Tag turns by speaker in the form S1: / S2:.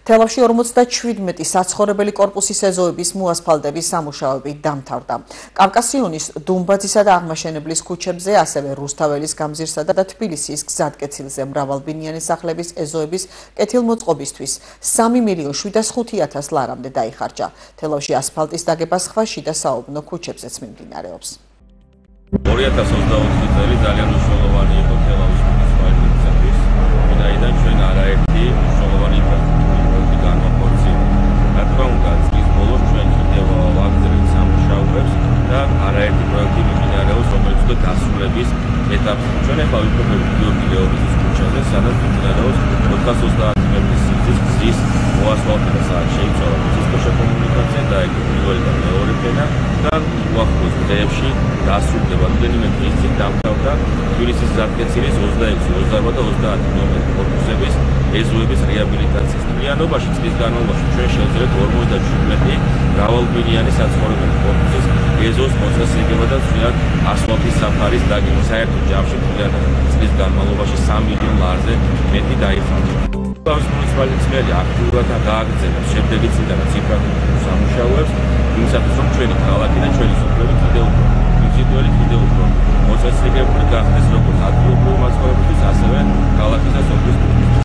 S1: თელავში 57 საცხოვრებელი კორპუსის ეზოების მოასფალტების სამუშაოები დამთავრდა. კავკასიონის, დუმბაძისა და აღმაშენებლის ქუჩებზე, ასევე რუსთაველის გამზირსა და თბილისის გზატკეცილზე მრავალბინიანი სახლების ეზოების კეთილმოწყობისთვის 3.705.000 ლარამდე დაიხარჯა. თელავში ასფალტის დაგება სხვა შიდა საუბნო ქუჩებზეც მიმდინარეობს.
S2: 2024 წელი ძალიან მნიშვნელოვანი იყო თელავის მუნიციპალიტეტისთვის, ვინაიდან ჩვენ არაერთი მნიშვნელოვანი ინფრასტრუქტურის განმაყოფილებელი. რა თქმა უნდა, წლის ბოლოს ჩვენ კიდევ ვაგრძელებთ სამუშაოებს და არაერთი პროექტი მიმდინარეობს, რომელიც უკვე დასრულების ეტაპზე. ჩვენ ახლა ვიფიქრობთ გიორგი ლეონიძის ქუჩაზე, სადაც მიმდინარეობს 430 მეტრის სიგრძის გზის მოასფალტება, სადაც შეიცვალა მიწისქვეშა კომუნიკაცია და ეგ პირველი და მეორე ფენა და უახლოეს დღეებში დასრულდება. რამდენიმე დღის წინ დამთავრდა თბილისის გზატკეცილის 26, 28 და 30 ნომერი კორპუსების ეზოების რეაბილიტაციის. მთლიანობაში წლის განმავლობაში ჩვენ შევძლებთ 57 მრავალბინიანი საცხოვრებელი კორპუსის ეზოს მოწესრიგება და ძლიერ ასფალტის საფარის დაგება. საერთო ჯამში მთლიან წლის განმავლობაში 3 მილიონ ლარზე მეტი დაიხარჯა. თელავის მუნიციპალიტეტის მერი აქტიურად გააგრძელებს შემდეგი წლიდან ინფრასტრუქტურის სამუშაოებს, იმისათვის რომ ჩვენი ქალაქი და ჩვენი სოფლები